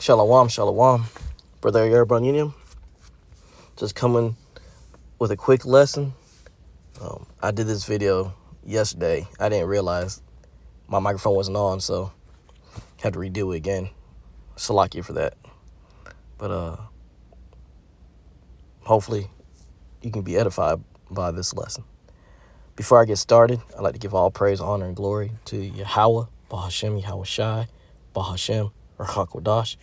Shalom, shalom. Brother Yerban Union. Just coming with a quick lesson. I did this video yesterday. I didn't realize my microphone wasn't on, so had to redo it again. Salakia for that. But hopefully you can be edified by this lesson. Before I get started, I'd like to give all praise, honor, and glory to Yahweh, Bahashem, Yahweh Shai, Bahashem, Rachakodash.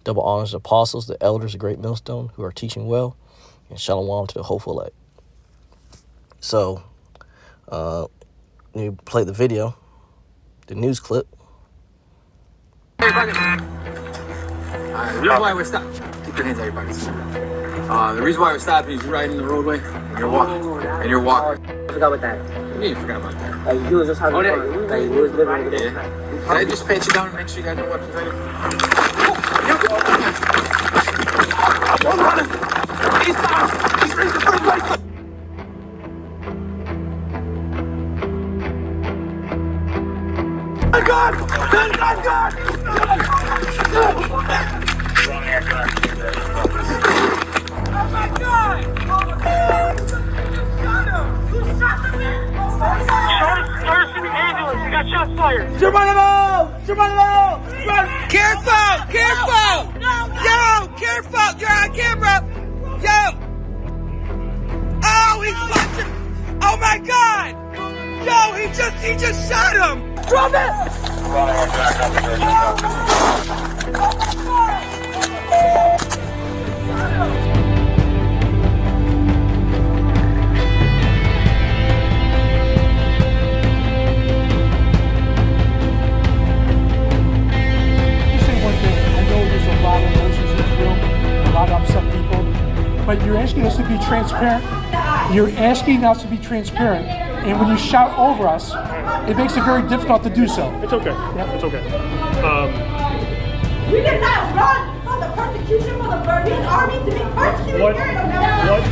Double honors to the apostles, the elders of Great Millstone, who are teaching well, and shalom to the hopeful elect. So, you play the video, the news clip. Everybody. The reason why we're stopping. Keep your hands out of your pockets. The reason why we're stopping is you're riding the roadway and you're walking. And you're walking. I forgot about that. What do you mean you forgot about that? Like, you was just having fun. Like, you was living with it. Yeah. Can I just pat you down and make sure you got no weapons ready? Don't run him! He's down! He's ready to first place! My God! My God! Oh my God! You shot the man! First in the ambulance, you got shots fired! Geronimo! Careful! Yo, careful! You're on camera! Yo! Oh, he's punching! Oh my God! Yo, he just shot him! Drop it! But you're asking us to be transparent. And when you shout over us, it makes it very difficult to do so. It's okay. Yeah. It's okay. We did not run from the persecution for the Burmese army to be persecuted What? here in America. What?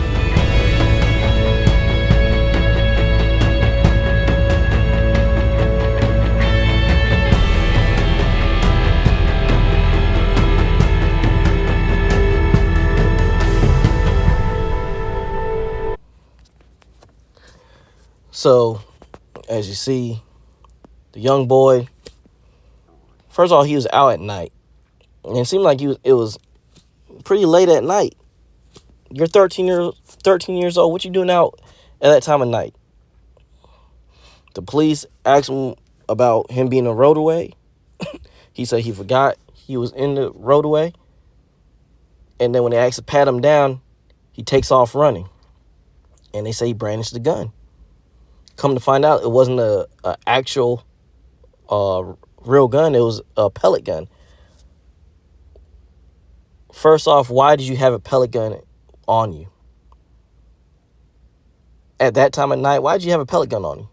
So, as you see, the young boy, first of all, he was out at night. And it seemed like it was pretty late at night. You're 13 years old. What you doing out at that time of night? The police asked him about him being in a roadway. He said he forgot he was in the roadway. And then when they asked to pat him down, he takes off running. And they say he brandished the gun. Come to find out, it wasn't a actual real gun. It was a pellet gun. First off, why did you have a pellet gun on you? At that time of night, why did you have a pellet gun on you?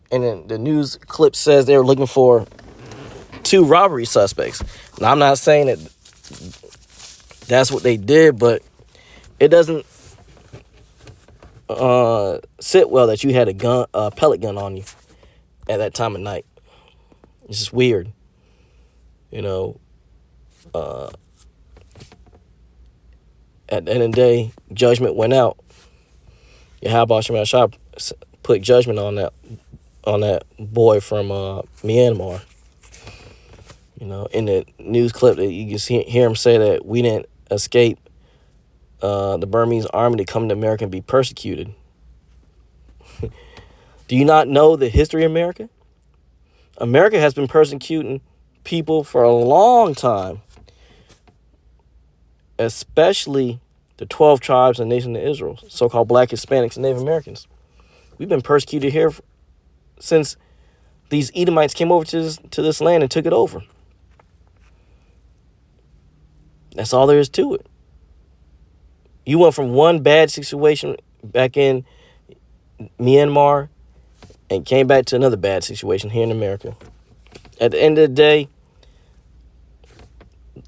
And then the news clip says they were looking for 2 robbery suspects. Now, I'm not saying that that's what they did, but it doesn't sit well that you had a pellet gun on you at that time of night. It's just weird, you know. At the end of the day, judgment went out. Yahweh Shemel Shah put judgment on that boy from Myanmar. You know, in the news clip, that you can hear him say that we didn't escape the Burmese army to come to America and be persecuted. Do you not know the history of America? America has been persecuting people for a long time, especially the 12 tribes and nation of Israel, so-called Black, Hispanics, and Native Americans. We've been persecuted here since these Edomites came over to this land and took it over. That's all there is to it. You went from one bad situation back in Myanmar and came back to another bad situation here in America. At the end of the day,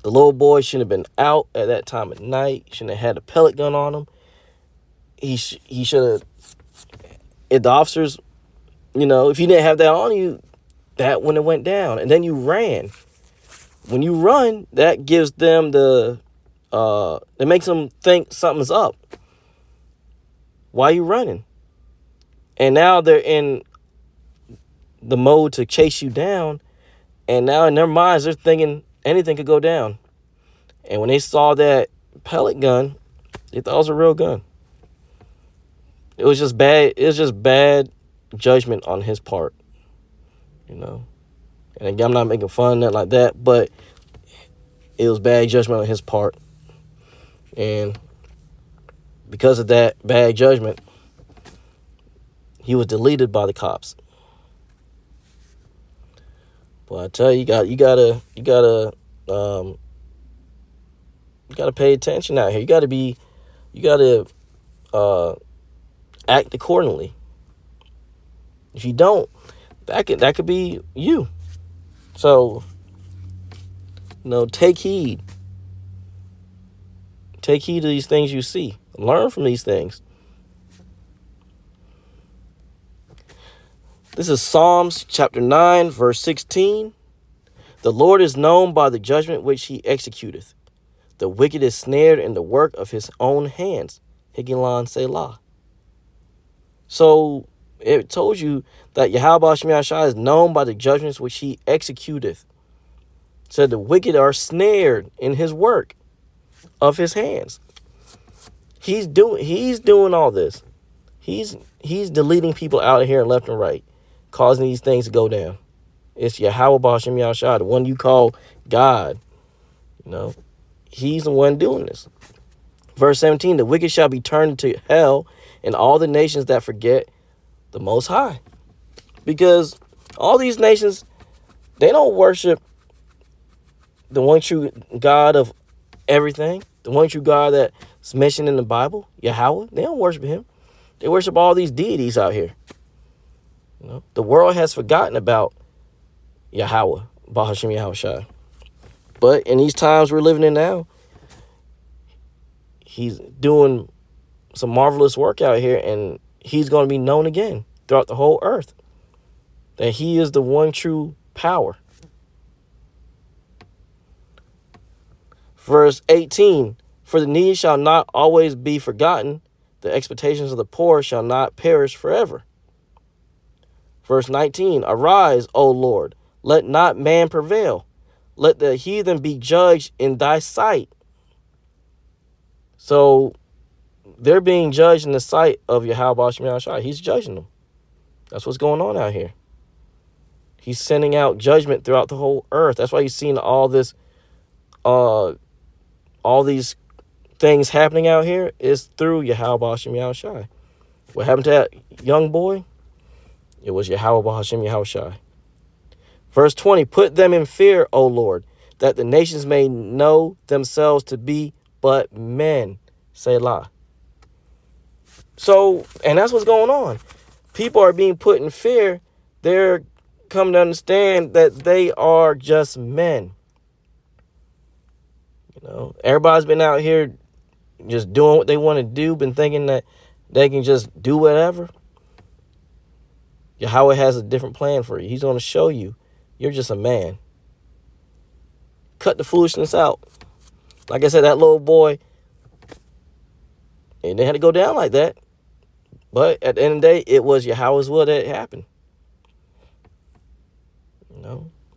the little boy shouldn't have been out at that time of night. Shouldn't have had a pellet gun on him. He should have, if the officers, you know, if you didn't have that on you, that wouldn't have went down. And then you ran. when you run, that gives them it makes them think something's up. Why are you running? And now they're in the mode to chase you down. And now in their minds, they're thinking anything could go down. And when they saw that pellet gun, they thought it was a real gun. It was just bad. It was just bad judgment on his part, you know. And again, I'm not making fun of that like that, but it was bad judgment on his part. And because of that bad judgment, he was deleted by the cops. But I tell you, you gotta pay attention out here. You gotta act accordingly. If you don't, that could be you. So, take heed. Take heed to these things you see. Learn from these things. This is Psalms chapter 9, verse 16. The Lord is known by the judgment which he executeth. The wicked is snared in the work of his own hands. Higgilan Selah. So it told you that Yahweh Shem Yahshua is known by the judgments which he executeth. It said the wicked are snared in his work of his hands. He's doing all this. He's deleting people out of here left and right, causing these things to go down. It's Yahweh Shem Yahshua, the one you call God. He's the one doing this. Verse 17, the wicked shall be turned into hell, and all the nations that forget the Most High. Because all these nations, they don't worship the one true God of everything, the one true God that's mentioned in the Bible, Yahweh. They don't worship him. They worship all these deities out here. The world has forgotten about Yahweh, Bahashim Yahushua. But in these times we're living in now, he's doing some marvelous work out here, and he's going to be known again throughout the whole earth, that he is the one true power. Verse 18, for the needy shall not always be forgotten. The expectations of the poor shall not perish forever. Verse 19, arise, O Lord, let not man prevail. Let the heathen be judged in thy sight. So they're being judged in the sight of Yahweh Shem Yahshua. He's judging them. That's what's going on out here. He's sending out judgment throughout the whole earth. That's why you're seeing all these things happening out here is through Yahweh Shem Yahshua. What happened to that young boy? It was Yahweh Shem Yahshua. Verse 20, put them in fear, O Lord, that the nations may know themselves to be but men. Selah. So, and that's what's going on. People are being put in fear. They're coming to understand that they are just men. Everybody's been out here just doing what they want to do, been thinking that they can just do whatever. Yahweh has a different plan for you. He's going to show you you're just a man. Cut the foolishness out. Like I said, that little boy, and they had to go down like that. But at the end of the day, it was Yahweh's will that it happened.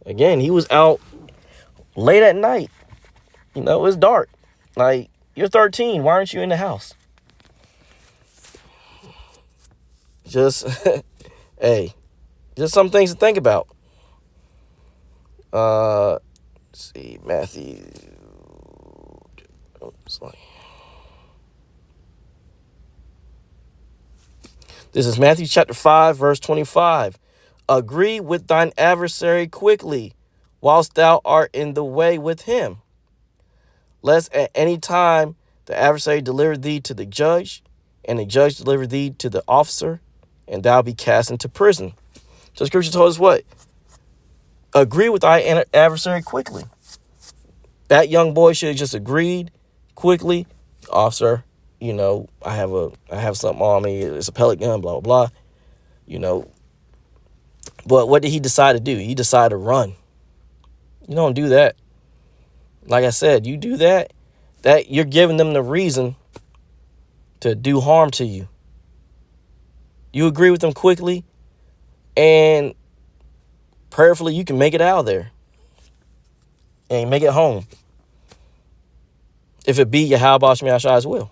Again, he was out late at night. It was dark. Like, you're 13. Why aren't you in the house? Just, hey, just some things to think about. Let's see, Matthew. This is Matthew chapter 5, verse 25. Agree with thine adversary quickly, whilst thou art in the way with him, lest at any time the adversary deliver thee to the judge, and the judge deliver thee to the officer, and thou be cast into prison. So the scripture told us what? Agree with thy adversary quickly. That young boy should have just agreed quickly. Officer, I have something on me. It's a pellet gun, blah, blah, blah. But what did he decide to do? He decided to run. You don't do that. Like I said, you do that you're giving them the reason to do harm to you. You agree with them quickly, and prayerfully you can make it out of there and make it home. If it be Yahweh Shem Yahshua's will.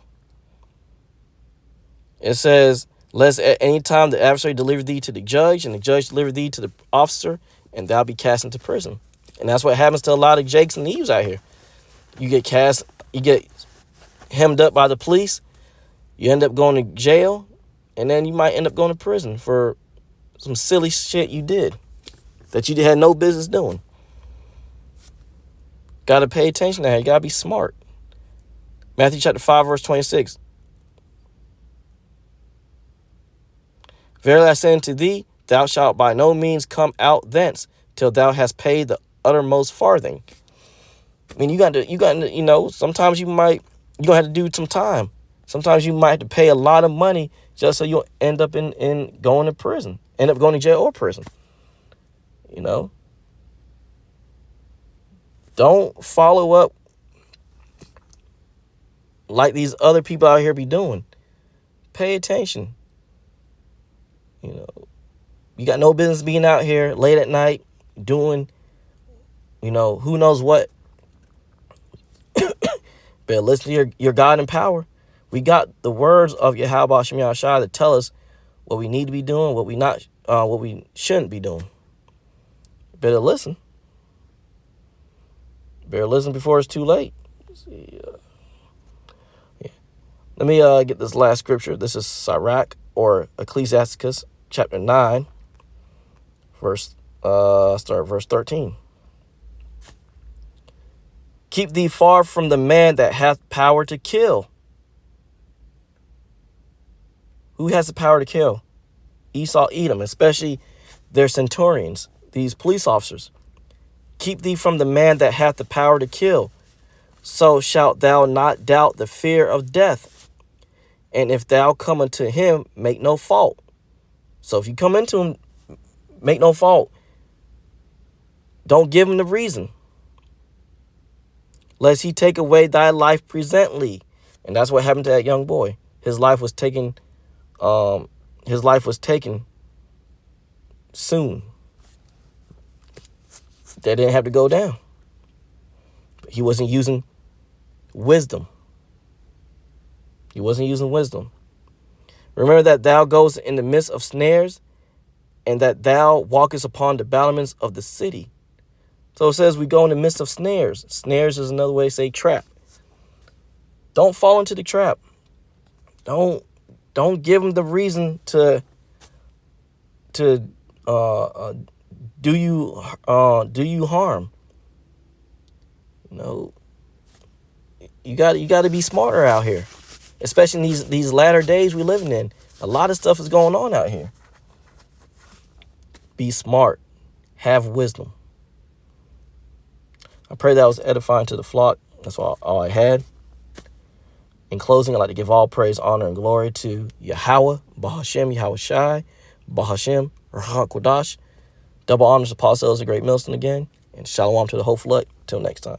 It says, lest at any time the adversary deliver thee to the judge, and the judge deliver thee to the officer, and thou be cast into prison. And that's what happens to a lot of Jakes and Eves out here. You get hemmed up by the police, you end up going to jail, and then you might end up going to prison for some silly shit you did that you had no business doing. Got to pay attention to that. You got to be smart. Matthew chapter 5, verse 26. Verily I say unto thee, thou shalt by no means come out thence till thou hast paid the uttermost farthing. I mean, you got to, sometimes you're going to have to do some time. Sometimes you might have to pay a lot of money just so you'll end up in going to prison, end up going to jail or prison. Don't follow up like these other people out here be doing. Pay attention. You got no business being out here late at night doing, who knows what. But listen to your God in power. We got the words of Yahweh Shem Yahshua that tell us what we need to be doing, what we shouldn't be doing. Better listen. Better listen before it's too late. Let's see. Let me get this last scripture. This is Sirach, or Ecclesiasticus chapter 9, verse 13. Keep thee far from the man that hath power to kill. Who has the power to kill? Esau, Edom, especially their centurions, these police officers. Keep thee from the man that hath the power to kill. So shalt thou not doubt the fear of death. And if thou come unto him, make no fault. So if you come into him, make no fault. Don't give him the reason. Lest he take away thy life presently. And that's what happened to that young boy. His life was taken. His life was taken soon. That didn't have to go down. He wasn't using wisdom. He wasn't using wisdom. Remember that thou goest in the midst of snares, and that thou walkest upon the battlements of the city. So it says we go in the midst of snares. Snares is another way to say trap. Don't fall into the trap. Don't give them the reason to do you harm. You got to be smarter out here, especially in these latter days we're living in. A lot of stuff is going on out here. Be smart. Have wisdom. I pray that was edifying to the flock. That's all I had. In closing, I'd like to give all praise, honor, and glory to Yahweh, Bahashem, Yahweh Shai, Bahashem, Ruach Kodash. Double honors to Paul Sellers, a great Millstone again. And shalom to the whole flock. Till next time.